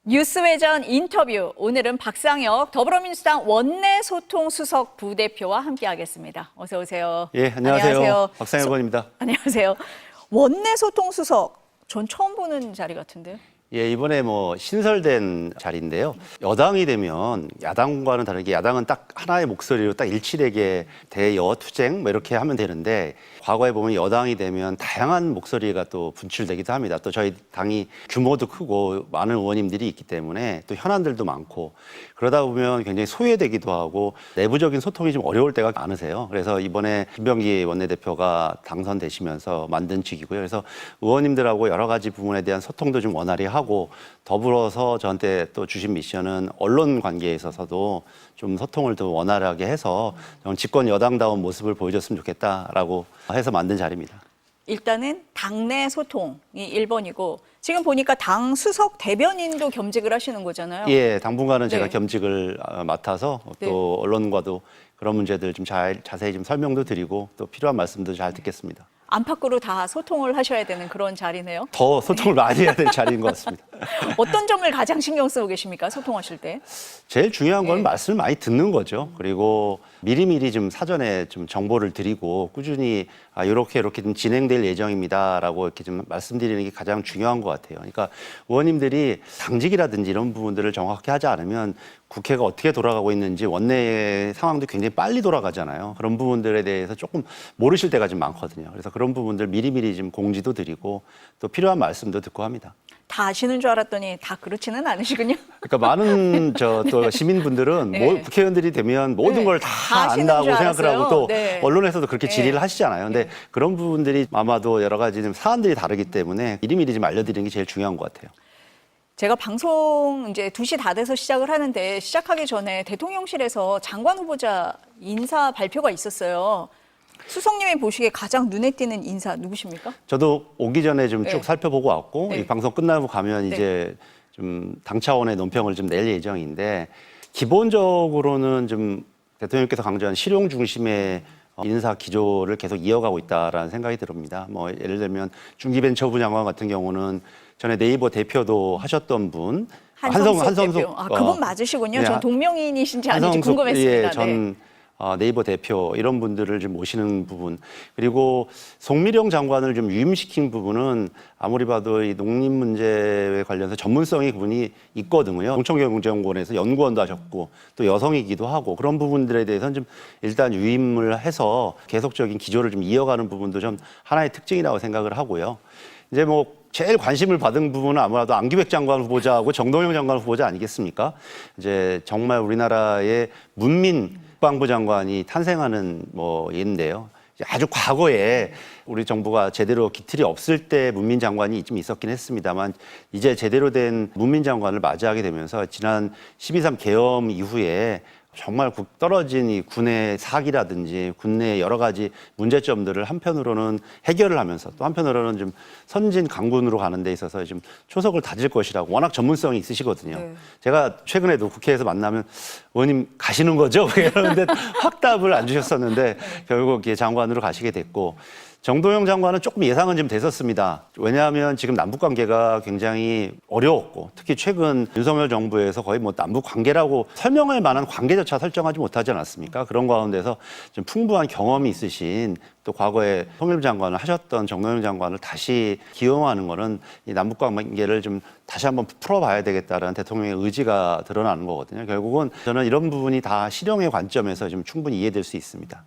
뉴스회전 인터뷰. 오늘은 박상혁 더불어민주당 원내소통수석 부대표와 함께하겠습니다. 어서 오세요. 예, 안녕하세요. 박상혁 의원입니다. 안녕하세요. 원내소통수석, 전 처음 보는 자리 같은데요. 예, 이번에 신설된 자리인데요. 여당이 되면 야당과는 다르게 야당은 딱 하나의 목소리로 딱 일치되게 대여투쟁 이렇게 하면 되는데, 과거에 보면 여당이 되면 다양한 목소리가 또 분출되기도 합니다. 또 저희 당이 규모도 크고 많은 의원님들이 있기 때문에 또 현안들도 많고, 그러다 보면 굉장히 소외되기도 하고 내부적인 소통이 좀 어려울 때가 많으세요. 그래서 이번에 김병기 원내대표가 당선되시면서 만든 측이고요. 그래서 의원님들하고 여러 가지 부분에 대한 소통도 좀 원활히 하고, 더불어서 저한테 또 주신 미션은 언론 관계에 있어서도 좀 소통을 더 원활하게 해서 집권 여당다운 모습을 보여줬으면 좋겠다라고 해서 만든 자리입니다. 일단은 당내 소통이 1번이고, 지금 보니까 당 수석 대변인도 겸직을 하시는 거잖아요. 예, 당분간은 네. 제가 겸직을 맡아서 네. 또 언론과도 그런 문제들 좀 자세히 좀 설명도 드리고 또 필요한 말씀도 잘 듣겠습니다. 안팎으로 다 소통을 하셔야 되는 그런 자리네요. 더 소통을 많이 해야 될 자리인 것 같습니다. 어떤 점을 가장 신경 쓰고 계십니까? 소통하실 때? 제일 중요한 건 네. 말씀을 많이 듣는 거죠. 그리고 미리미리 좀 사전에 좀 정보를 드리고 꾸준히 이렇게 좀 진행될 예정입니다라고 이렇게 좀 말씀드리는 게 가장 중요한 것 같아요. 그러니까 의원님들이 당직이라든지 이런 부분들을 정확히 하지 않으면 국회가 어떻게 돌아가고 있는지 원내 상황도 굉장히 빨리 돌아가잖아요. 그런 부분들에 대해서 조금 모르실 때가 좀 많거든요. 그래서 그런 부분들 미리미리 좀 공지도 드리고 또 필요한 말씀도 듣고 합니다. 다 아시는 줄 알았더니 다 그렇지는 않으시군요. 그러니까 많은 또 시민분들은 네. 국회의원들이 되면 모든 네. 걸 다 다 아시는 안다고 줄 생각을 하고 알았어요. 또 네. 언론에서도 그렇게 네. 질의를 하시잖아요. 근데 그런 부분들이 아마도 여러 가지 좀 사안들이 다르기 때문에 미리미리 좀 알려드리는 게 제일 중요한 것 같아요. 제가 방송 이제 2시 다 돼서 시작을 하는데, 시작하기 전에 대통령실에서 장관 후보자 인사 발표가 있었어요. 수석님이 보시기에 가장 눈에 띄는 인사 누구십니까? 저도 오기 전에 좀 쭉 네. 살펴보고 왔고 네. 이 방송 끝나고 가면 네. 이제 좀 당 차원의 논평을 좀 낼 예정인데, 기본적으로는 좀 대통령께서 강조한 실용 중심의 인사 기조를 계속 이어가고 있다라는 생각이 듭니다. 예를 들면 중기벤처부 장관 같은 경우는 전에 네이버 대표도 하셨던 분, 한성숙 대표. 그분 맞으시군요. 네, 전 동명이인이신지 아닌지 한성숙, 궁금했습니다. 예, 전 네이버 대표 이런 분들을 좀 모시는 부분, 그리고 송미령 장관을 좀 유임시킨 부분은 아무리 봐도 이 농림 문제에 관련해서 전문성이 그분이 있거든요. 농촌경제연구원에서 연구원도 하셨고 또 여성이기도 하고, 그런 부분들에 대해서는 좀 일단 유임을 해서 계속적인 기조를 좀 이어가는 부분도 좀 하나의 특징이라고 생각을 하고요. 이제 제일 관심을 받은 부분은 아무래도 안기백 장관 후보자하고 정동영 장관 후보자 아니겠습니까? 이제 정말 우리나라의 문민 국방부 장관이 탄생하는 예인데요. 아주 과거에 우리 정부가 제대로 기틀이 없을 때 문민 장관이 좀 있었긴 했습니다만, 이제 제대로 된 문민 장관을 맞이하게 되면서 지난 12.3 계엄 이후에 정말 떨어진 이 군의 사기라든지 군내 여러 가지 문제점들을 한편으로는 해결을 하면서 또 한편으로는 좀 선진 강군으로 가는 데 있어서 좀 초석을 다질 것이라고, 워낙 전문성이 있으시거든요. 네. 제가 최근에도 국회에서 만나면 의원님 가시는 거죠? 이러는데 확답을 안 주셨었는데 결국 장관으로 가시게 됐고, 정동영 장관은 조금 예상은 좀 됐었습니다. 왜냐하면 지금 남북 관계가 굉장히 어려웠고, 특히 최근 윤석열 정부에서 거의 남북 관계라고 설명할 만한 관계조차 설정하지 못하지 않았습니까? 그런 가운데서 좀 풍부한 경험이 있으신, 또 과거에 통일부 장관을 하셨던 정동영 장관을 다시 기용하는 거는 이 남북 관계를 좀 다시 한번 풀어봐야 되겠다라는 대통령의 의지가 드러나는 거거든요. 결국은 저는 이런 부분이 다 실용의 관점에서 좀 충분히 이해될 수 있습니다.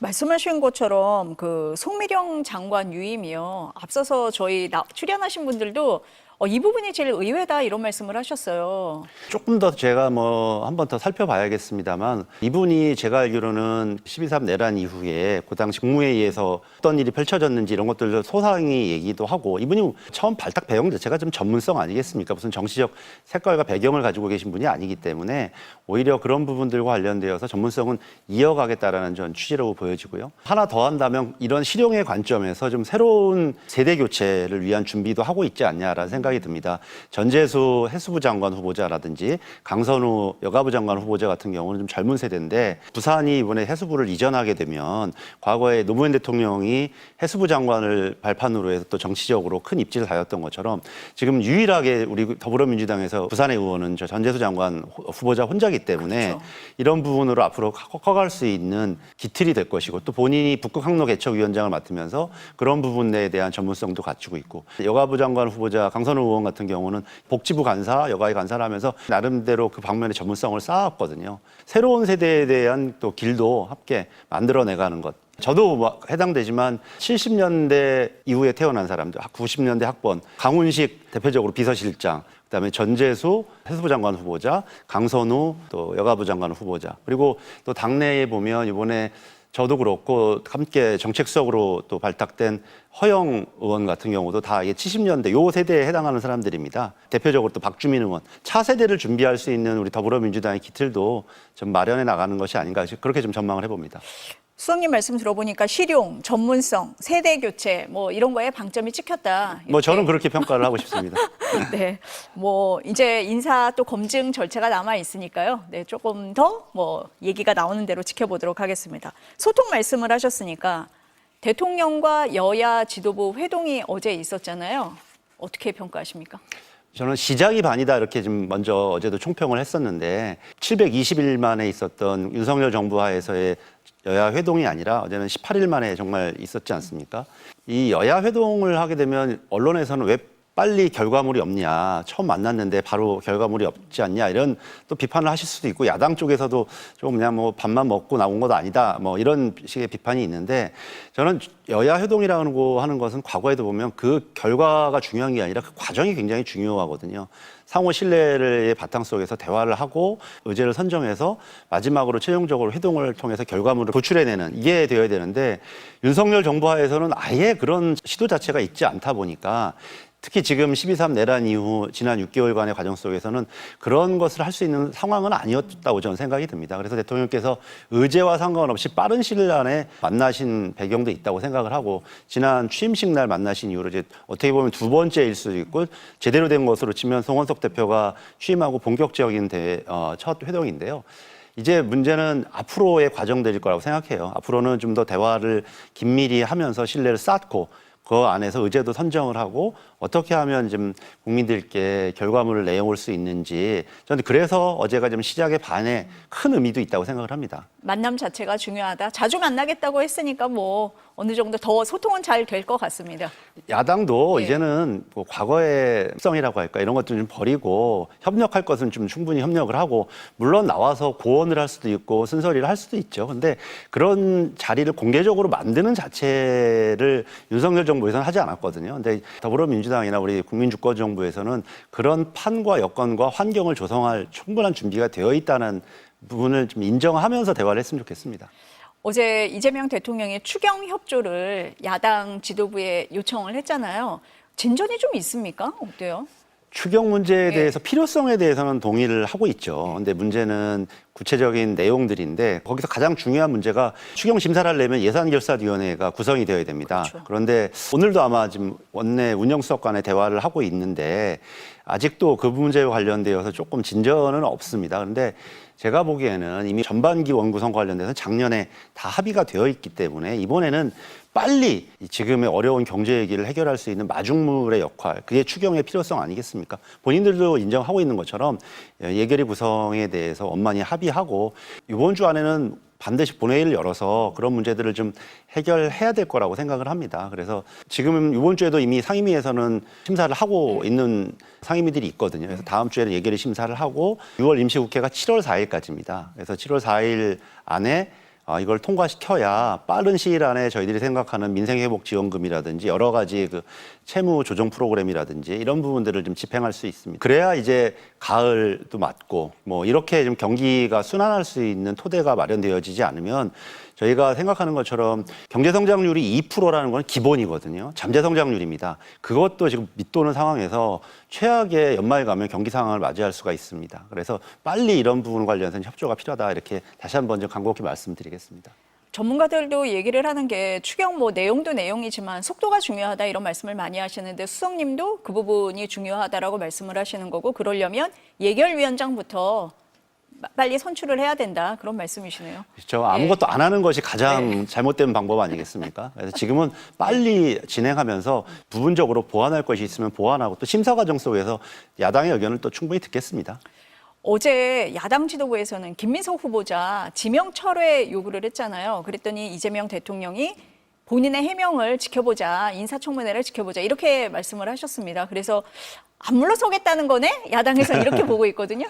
말씀하신 것처럼 그 송미령 장관 유임이요. 앞서서 저희 출연하신 분들도 이 부분이 제일 의외다 이런 말씀을 하셨어요. 조금 더 제가 한 번 더 살펴봐야겠습니다만, 이분이 제가 알기로는 12.3 내란 이후에 그 당시 국무회의에서 어떤 일이 펼쳐졌는지 이런 것들도 소상히 얘기도 하고, 이분이 처음 발탁 배경 자체가 좀 전문성 아니겠습니까? 무슨 정치적 색깔과 배경을 가지고 계신 분이 아니기 때문에 오히려 그런 부분들과 관련되어서 전문성은 이어가겠다라는 전 취지로 보여지고요. 하나 더 한다면 이런 실용의 관점에서 좀 새로운 세대 교체를 위한 준비도 하고 있지 않냐라는 생각이 생각이 듭니다. 전재수 해수부 장관 후보자라든지 강선우 여가부 장관 후보자 같은 경우는 좀 젊은 세대인데 부산이 이번에 해수부를 이전하게 되면 과거에 노무현 대통령이 해수부 장관을 발판으로 해서 또 정치적으로 큰 입지를 달렸던 것처럼 지금 유일하게 우리 더불어민주당에서 부산의 의원은 저 전재수 장관 후보자 혼자기 때문에 그렇죠. 이런 부분으로 앞으로 커갈 수 있는 기틀이 될 것이고 또 본인이 북극 항로 개척위원장을 맡으면서 그런 부분에 대한 전문성도 갖추고 있고 여가부 장관 후보자 강선우 의원 같은 경우는 복지부 간사, 여가위 간사를 하면서 나름대로 그 방면의 전문성을 쌓았거든요. 새로운 세대에 대한 또 길도 함께 만들어내가는 것. 저도 해당되지만 70년대 이후에 태어난 사람들, 90년대 학번, 강훈식 대표적으로 비서실장, 그다음에 전재수 해수부 장관 후보자, 강선우 또 여가부 장관 후보자, 그리고 또 당내에 보면 이번에 저도 그렇고 함께 정책수석으로 또 발탁된 허영 의원 같은 경우도 다 이게 70년대 요 세대에 해당하는 사람들입니다. 대표적으로 또 박주민 의원, 차세대를 준비할 수 있는 우리 더불어민주당의 기틀도 좀 마련해 나가는 것이 아닌가 그렇게 좀 전망을 해봅니다. 수석님 말씀 들어보니까 실용, 전문성, 세대 교체 뭐 이런 거에 방점이 찍혔다. 뭐 저는 그렇게 평가를 하고 싶습니다. 네, 뭐 이제 인사 또 검증 절차가 남아 있으니까요. 네, 조금 더 뭐 얘기가 나오는 대로 지켜보도록 하겠습니다. 소통 말씀을 하셨으니까 대통령과 여야 지도부 회동이 어제 있었잖아요. 어떻게 평가하십니까? 저는 시작이 반이다 이렇게 좀 먼저 어제도 총평을 했었는데 720일 만에 있었던 윤석열 정부 하에서의 여야 회동이 아니라 어제는 18일 만에 정말 있었지 않습니까? 이 여야 회동을 하게 되면 언론에서는 왜 빨리 결과물이 없냐, 처음 만났는데 바로 결과물이 없지 않냐 이런 또 비판을 하실 수도 있고 야당 쪽에서도 좀 그냥 뭐 밥만 먹고 나온 것도 아니다 뭐 이런 식의 비판이 있는데 저는 여야 회동이라는 거 하는 것은 과거에도 보면 그 결과가 중요한 게 아니라 그 과정이 굉장히 중요하거든요. 상호 신뢰의 바탕 속에서 대화를 하고 의제를 선정해서 마지막으로 최종적으로 회동을 통해서 결과물을 도출해내는 이게 되어야 되는데 윤석열 정부 하에서는 아예 그런 시도 자체가 있지 않다 보니까 특히 지금 12.3 내란 이후 지난 6개월간의 과정 속에서는 그런 것을 할 수 있는 상황은 아니었다고 저는 생각이 듭니다. 그래서 대통령께서 의제와 상관없이 빠른 시일 안에 만나신 배경도 있다고 생각을 하고 지난 취임식 날 만나신 이후로 이제 어떻게 보면 두 번째일 수도 있고 제대로 된 것으로 치면 송원석 대표가 취임하고 본격적인 첫 회동인데요. 이제 문제는 앞으로의 과정들일 거라고 생각해요. 앞으로는 좀 더 대화를 긴밀히 하면서 신뢰를 쌓고 그 안에서 의제도 선정을 하고 어떻게 하면 좀 국민들께 결과물을 내어올 수 있는지 저는 그래서 어제가 좀 시작의 반에 큰 의미도 있다고 생각을 합니다. 만남 자체가 중요하다. 자주 만나겠다고 했으니까 뭐 어느 정도 더 소통은 잘 될 것 같습니다. 야당도 예. 이제는 뭐 과거의 습성이라고 할까 이런 것도 좀 버리고 협력할 것은 좀 충분히 협력을 하고 물론 나와서 고언을 할 수도 있고 쓴소리를 할 수도 있죠. 근데 그런 자리를 공개적으로 만드는 자체를 윤석열 정부에서는 하지 않았거든요. 근데 더불어민주당이나 우리 국민주권정부에서는 그런 판과 여건과 환경을 조성할 충분한 준비가 되어 있다는 부분을 좀 인정하면서 대화를 했으면 좋겠습니다. 어제 이재명 대통령이 추경 협조를 야당 지도부에 요청을 했잖아요. 진전이 좀 있습니까? 어때요? 추경 문제에 예. 대해서 필요성에 대해서는 동의를 하고 있죠. 근데 문제는 구체적인 내용들인데 거기서 가장 중요한 문제가 추경 심사를 하려면 예산결산위원회가 구성이 되어야 됩니다. 그렇죠. 그런데 오늘도 아마 지금 원내 운영수석 간에 대화를 하고 있는데 아직도 그 문제와 관련되어서 조금 진전은 없습니다. 그런데 제가 보기에는 이미 전반기 원구성과 관련돼서 작년에 다 합의가 되어 있기 때문에 이번에는 빨리 지금의 어려운 경제 위기를 해결할 수 있는 마중물의 역할, 그게 추경의 필요성 아니겠습니까? 본인들도 인정하고 있는 것처럼 예결위 구성에 대해서 원만히 합의하고 이번 주 안에는 반드시 본회의를 열어서 그런 문제들을 좀 해결해야 될 거라고 생각을 합니다. 그래서 지금 이번 주에도 이미 상임위에서는 심사를 하고 있는 상임위들이 있거든요. 그래서 다음 주에는 예결위 심사를 하고 6월 임시국회가 7월 4일까지입니다. 그래서 7월 4일 안에 이걸 통과시켜야 빠른 시일 안에 저희들이 생각하는 민생회복지원금이라든지 여러 가지 그 채무 조정 프로그램이라든지 이런 부분들을 좀 집행할 수 있습니다. 그래야 이제 가을도 맞고 뭐 이렇게 좀 경기가 순환할 수 있는 토대가 마련되어지지 않으면 저희가 생각하는 것처럼 경제 성장률이 2%라는 건 기본이거든요. 잠재 성장률입니다. 그것도 지금 밑도는 상황에서 최악의 연말 가면 경기 상황을 맞이할 수가 있습니다. 그래서 빨리 이런 부분 관련해서 협조가 필요하다 이렇게 다시 한번 좀 간곡히 말씀드리겠습니다. 전문가들도 얘기를 하는 게 추경 뭐 내용도 내용이지만 속도가 중요하다 이런 말씀을 많이 하시는데 수석님도 그 부분이 중요하다라고 말씀을 하시는 거고 그러려면 예결위원장부터 빨리 선출을 해야 된다 그런 말씀이시네요. 그렇죠. 아무것도 안 하는 것이 가장 잘못된 방법 아니겠습니까? 그래서 지금은 빨리 진행하면서 부분적으로 보완할 것이 있으면 보완하고 또 심사 과정 속에서 야당의 의견을 또 충분히 듣겠습니다. 어제 야당 지도부에서는 김민석 후보자 지명 철회 요구를 했잖아요. 그랬더니 이재명 대통령이 본인의 해명을 지켜보자, 인사청문회를 지켜보자 이렇게 말씀을 하셨습니다. 그래서 안 물러서겠다는 거네? 야당에서는 이렇게 보고 있거든요.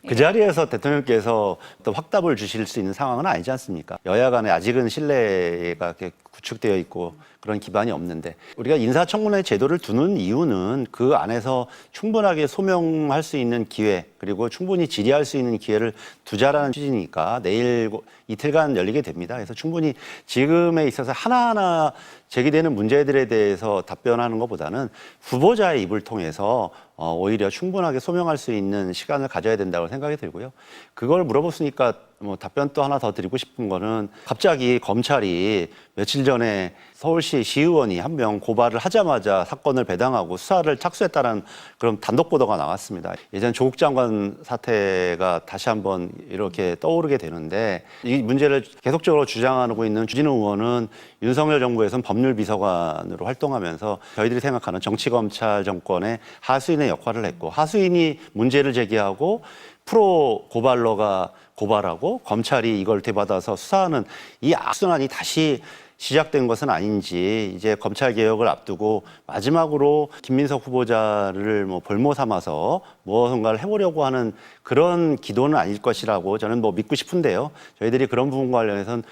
그 자리에서 대통령께서 또 확답을 주실 수 있는 상황은 아니지 않습니까? 여야 간에 아직은 신뢰가 이렇게 구축되어 있고 그런 기반이 없는데 우리가 인사청문회 제도를 두는 이유는 그 안에서 충분하게 소명할 수 있는 기회 그리고 충분히 질의할 수 있는 기회를 두자라는 취지니까 내일 이틀간 열리게 됩니다. 그래서 충분히 지금에 있어서 하나하나 제기되는 문제들에 대해서 답변하는 것보다는 후보자의 입을 통해서 오히려 충분하게 소명할 수 있는 시간을 가져야 된다고 생각이 들고요. 그걸 물어봤으니까 뭐 답변 또 하나 더 드리고 싶은 거는 갑자기 검찰이 며칠 전에 서울시 시의원이 한 명 고발을 하자마자 사건을 배당하고 수사를 착수했다는 그런 단독 보도가 나왔습니다. 예전 조국 장관 사태가 다시 한번 이렇게 떠오르게 되는데 이 문제를 계속적으로 주장하고 있는 주진우 의원은 윤석열 정부에서는 법률비서관으로 활동하면서 저희들이 생각하는 정치검찰 정권의 하수인의 역할을 했고 하수인이 문제를 제기하고 프로 고발러가 고발하고 검찰이 이걸 되받아서 수사하는 이 악순환이 다시 시작된 것은 아닌지 이제 검찰 개혁을 앞두고 마지막으로 김민석 후보자를 뭐 볼모 삼아서 무언가를 해보려고 하는 그런 기도는 아닐 것이라고 저는 뭐 믿고 싶은데요. 저희들이 그런 부분과 관련해서는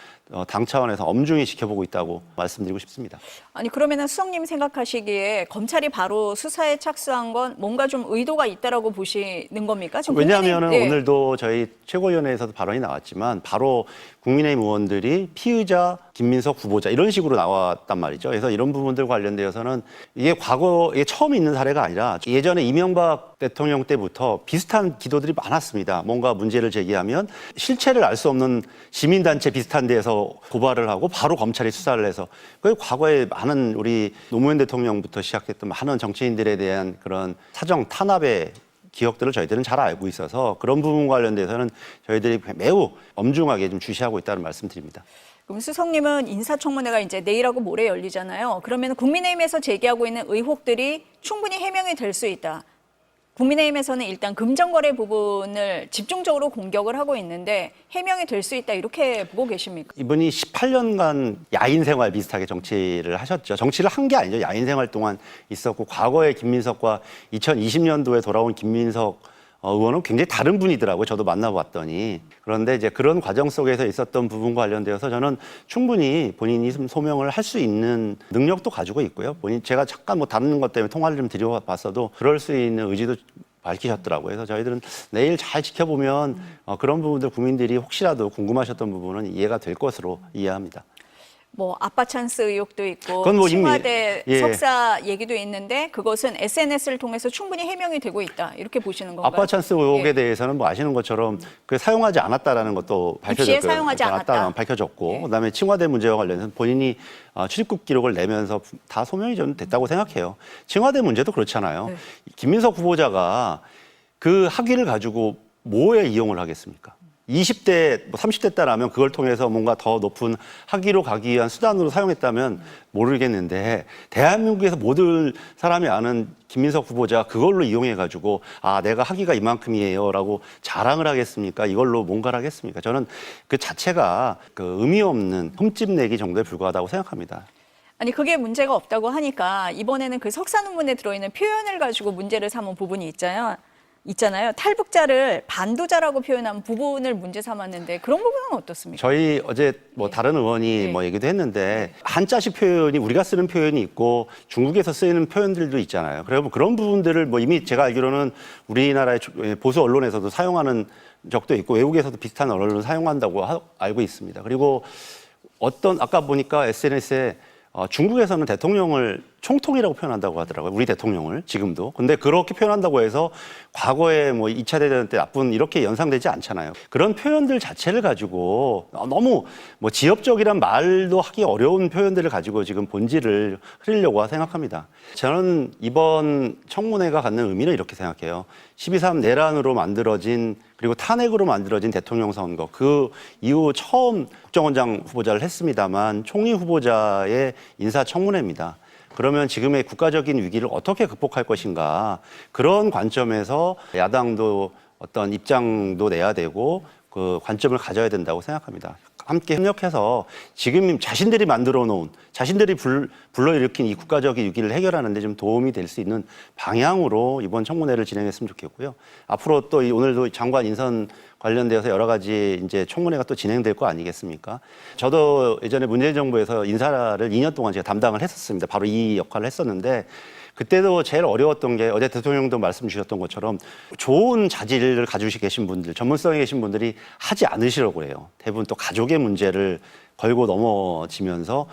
당 차원에서 엄중히 지켜보고 있다고 말씀드리고 싶습니다. 아니 그러면은 수석님 생각하시기에 검찰이 바로 수사에 착수한 건 뭔가 좀 의도가 있다라고 보시는 겁니까? 지금 왜냐하면 네. 오늘도 저희 최고위원회에서도 발언이 나왔지만 바로 국민의힘 의원들이 피의자 김민석 후보자 이런 식으로 나왔단 말이죠. 그래서 이런 부분들 관련되어서는 이게 과거에 처음 있는 사례가 아니라 예전에 이명박 대통령 때부터 비슷한 기도들이 많았습니다. 뭔가 문제를 제기하면 실체를 알 수 없는 시민단체 비슷한 데에서 고발을 하고 바로 검찰이 수사를 해서 그 과거에 많은 우리 노무현 대통령부터 시작했던 많은 정치인들에 대한 그런 사정 탄압의 기억들을 저희들은 잘 알고 있어서 그런 부분 관련돼서는 저희들이 매우 엄중하게 좀 주시하고 있다는 말씀드립니다. 그럼 수석님은 인사청문회가 이제 내일하고 모레 열리잖아요. 그러면 국민의힘에서 제기하고 있는 의혹들이 충분히 해명이 될 수 있다. 국민의힘에서는 일단 금전거래 부분을 집중적으로 공격을 하고 있는데 해명이 될 수 있다 이렇게 보고 계십니까? 이분이 18년간 야인 생활 비슷하게 정치를 하셨죠. 정치를 한 게 아니죠. 야인 생활 동안 있었고 과거에 김민석과 2020년도에 돌아온 김민석 의원은 굉장히 다른 분이더라고요. 저도 만나봤더니. 그런데 이제 그런 과정 속에서 있었던 부분과 관련되어서 저는 충분히 본인이 좀 소명을 할 수 있는 능력도 가지고 있고요. 제가 잠깐 뭐 다른 것 때문에 통화를 좀 드려봤어도 그럴 수 있는 의지도 밝히셨더라고요. 그래서 저희들은 내일 잘 지켜보면 그런 부분들 국민들이 혹시라도 궁금하셨던 부분은 이해가 될 것으로 이해합니다. 뭐 아빠 찬스 의혹도 있고 그건 뭐 청와대 이미, 예. 석사 얘기도 있는데 그것은 SNS를 통해서 충분히 해명이 되고 있다 이렇게 보시는 건가요? 아빠 찬스 의혹에 예. 대해서는 뭐 아시는 것처럼 그 사용하지 않았다라는 것도 입시에 사용하지 않았다. 밝혀졌고 예. 그다음에 칭화대 문제와 관련해서 본인이 출입국 기록을 내면서 다 소명이 좀 됐다고 생각해요. 칭화대 문제도 그렇잖아요. 네. 김민석 후보자가 그 학위를 가지고 뭐에 이용을 하겠습니까? 20대, 뭐 30대 때라면 그걸 통해서 뭔가 더 높은 학위로 가기 위한 수단으로 사용했다면 모르겠는데 대한민국에서 모든 사람이 아는 김민석 후보자 그걸로 이용해가지고 아 내가 학위가 이만큼이에요 라고 자랑을 하겠습니까? 이걸로 뭔가를 하겠습니까? 저는 그 자체가 그 의미 없는 흠집 내기 정도에 불과하다고 생각합니다. 아니 그게 문제가 없다고 하니까 이번에는 그 석사 논문에 들어있는 표현을 가지고 문제를 삼은 부분이 있잖아요. 탈북자를 반도자라고 표현한 부분을 문제 삼았는데 그런 부분은 어떻습니까? 저희 어제 뭐 다른 의원이 뭐 얘기도 했는데 한자식 표현이 우리가 쓰는 표현이 있고 중국에서 쓰이는 표현들도 있잖아요. 그래서 그런 부분들을 뭐 이미 제가 알기로는 우리나라의 보수 언론에서도 사용하는 적도 있고 외국에서도 비슷한 언어를 사용한다고 알고 있습니다. 그리고 아까 보니까 SNS에 중국에서는 대통령을 총통이라고 표현한다고 하더라고요. 우리 대통령을 지금도. 근데 그렇게 표현한다고 해서 과거에 뭐 2차 대전 때 나쁜 이렇게 연상되지 않잖아요. 그런 표현들 자체를 가지고 너무 뭐 지엽적이란 말도 하기 어려운 표현들을 가지고 지금 본질을 흐리려고 생각합니다. 저는 이번 청문회가 갖는 의미는 이렇게 생각해요. 12.3 내란으로 만들어진 그리고 탄핵으로 만들어진 대통령 선거 그 이후 처음 국정원장 후보자를 했습니다만 총리 후보자의 인사청문회입니다. 그러면 지금의 국가적인 위기를 어떻게 극복할 것인가 그런 관점에서 야당도 어떤 입장도 내야 되고 그 관점을 가져야 된다고 생각합니다. 함께 협력해서 지금 자신들이 만들어 놓은 자신들이 불러일으킨 이 국가적인 위기를 해결하는 데 좀 도움이 될 수 있는 방향으로 이번 청문회를 진행했으면 좋겠고요. 앞으로 또 오늘도 장관 인선 관련되어서 여러 가지 이제 청문회가 또 진행될 거 아니겠습니까? 저도 예전에 문재인 정부에서 인사를 2년 동안 제가 담당을 했었습니다. 바로 이 역할을 했었는데 그때도 제일 어려웠던 게 어제 대통령도 말씀 주셨던 것처럼 좋은 자질을 가지고 계신 분들, 전문성이 계신 분들이 하지 않으시려고 해요. 대부분 또 가족의 문제를 걸고 넘어지면서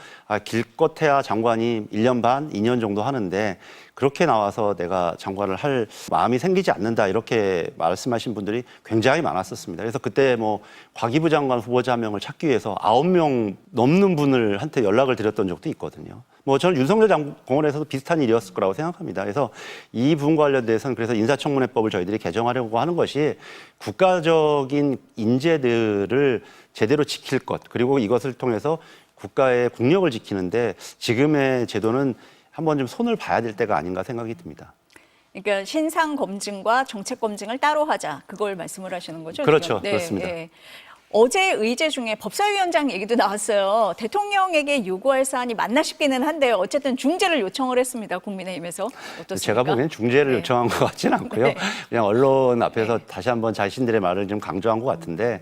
기껏해야 장관이 1년 반, 2년 정도 하는데 그렇게 나와서 내가 장관을 할 마음이 생기지 않는다 이렇게 말씀하신 분들이 굉장히 많았었습니다. 그래서 그때 뭐 과기부 장관 후보자 한 명을 찾기 위해서 9명 넘는 분을 한테 연락을 드렸던 적도 있거든요. 뭐 저는 윤석열 장관에서도 비슷한 일이었을 거라고 생각합니다. 그래서 이 부분 관련돼서는 그래서 인사청문회법을 저희들이 개정하려고 하는 것이 국가적인 인재들을 제대로 지킬 것 그리고 이것을 통해서 국가의 국력을 지키는데 지금의 제도는 한번 좀 손을 봐야 될 때가 아닌가 생각이 듭니다. 그러니까 신상 검증과 정책 검증을 따로 하자 그걸 말씀을 하시는 거죠? 그렇죠. 지금? 네, 그렇습니다. 네. 어제 의제 중에 법사위원장 얘기도 나왔어요. 대통령에게 요구할 사안이 맞나 싶기는 한데요. 어쨌든 중재를 요청을 했습니다. 국민의힘에서. 어떻습니까? 제가 보기엔 중재를 네. 요청한 것 같지는 않고요. 네. 그냥 언론 앞에서 다시 한번 자신들의 말을 좀 강조한 것 같은데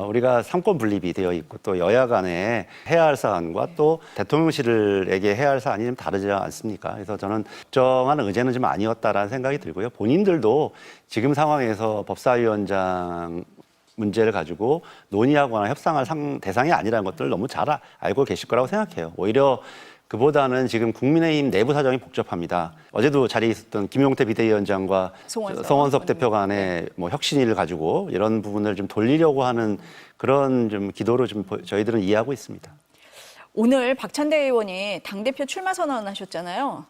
우리가 삼권 분립이 되어 있고 또 여야 간에 해야 할 사안과 또 대통령실에게 해야 할 사안이 좀 다르지 않습니까? 그래서 저는 특정한 의제는 좀 아니었다라는 생각이 들고요. 본인들도 지금 상황에서 법사위원장 문제를 가지고 논의하거나 협상할 대상이 아니라는 것들을 너무 잘 알고 계실 거라고 생각해요. 오히려 그보다는 지금 국민의힘 내부 사정이 복잡합니다. 어제도 자리에 있었던 김용태 비대위원장과 송원석 대표 간의 뭐 혁신위를 가지고 이런 부분을 좀 돌리려고 하는 그런 좀 기도로 좀 저희들은 이해하고 있습니다. 오늘 박찬대 의원이 당대표 출마 선언하셨잖아요.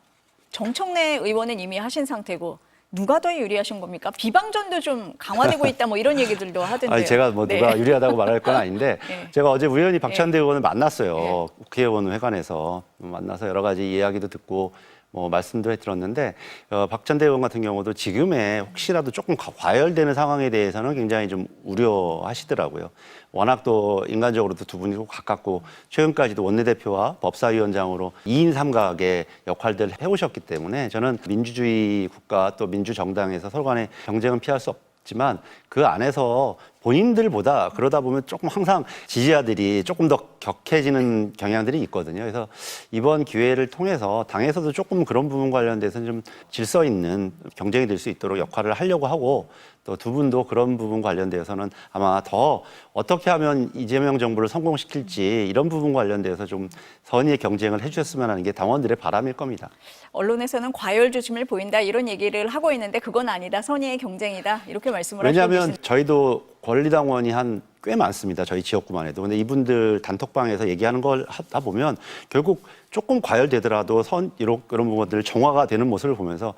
정청래 의원은 이미 하신 상태고 누가 더 유리하신 겁니까? 비방전도 좀 강화되고 있다 뭐 이런 얘기들도 하던데요. 아니 제가 뭐 누가 네. 유리하다고 말할 건 아닌데 네. 제가 어제 우연히 박찬대 네. 의원을 만났어요. 네. 국회의원 회관에서 만나서 여러 가지 이야기도 듣고 뭐 말씀도 해드렸는데 박찬대 의원 같은 경우도 지금의 혹시라도 조금 과열되는 상황에 대해서는 굉장히 좀 우려하시더라고요. 워낙 또 인간적으로도 두 분이 가깝고 최근까지도 원내대표와 법사위원장으로 2인 3각의 역할들을 해오셨기 때문에 저는 민주주의 국가 또 민주정당에서 서로 간의 경쟁은 피할 수 없지만 그 안에서 본인들보다 그러다 보면 조금 항상 지지자들이 조금 더 격해지는 경향들이 있거든요. 그래서 이번 기회를 통해서 당에서도 조금 그런 부분 관련돼서는 좀 질서 있는 경쟁이 될 수 있도록 역할을 하려고 하고 또 두 분도 그런 부분 관련돼서는 아마 더 어떻게 하면 이재명 정부를 성공시킬지 이런 부분 관련돼서 좀 선의의 경쟁을 해주셨으면 하는 게 당원들의 바람일 겁니다. 언론에서는 과열 조짐을 보인다 이런 얘기를 하고 있는데 그건 아니다. 선의의 경쟁이다. 이렇게 말씀을 하시고 계십니다. 왜냐하면 저희도 권리당원이 한 꽤 많습니다. 저희 지역구만 해도. 근데 이분들 단톡방에서 얘기하는 걸 하다 보면 결국 조금 과열되더라도 이런 부분들 정화가 되는 모습을 보면서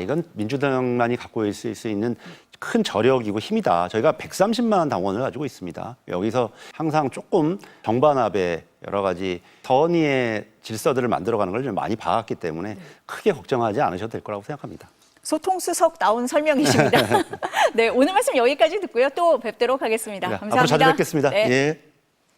이건 민주당만이 갖고 있을 수 있는 큰 저력이고 힘이다. 저희가 130만 당원을 가지고 있습니다. 여기서 항상 조금 정반합의 여러 가지 선의의 질서들을 만들어가는 걸 좀 많이 봐왔기 때문에 크게 걱정하지 않으셔도 될 거라고 생각합니다. 소통수석 나온 설명이십니다. 네, 오늘 말씀 여기까지 듣고요. 또 뵙도록 하겠습니다. 네, 감사합니다. 앞으로 자주 뵙겠습니다. 네. 예.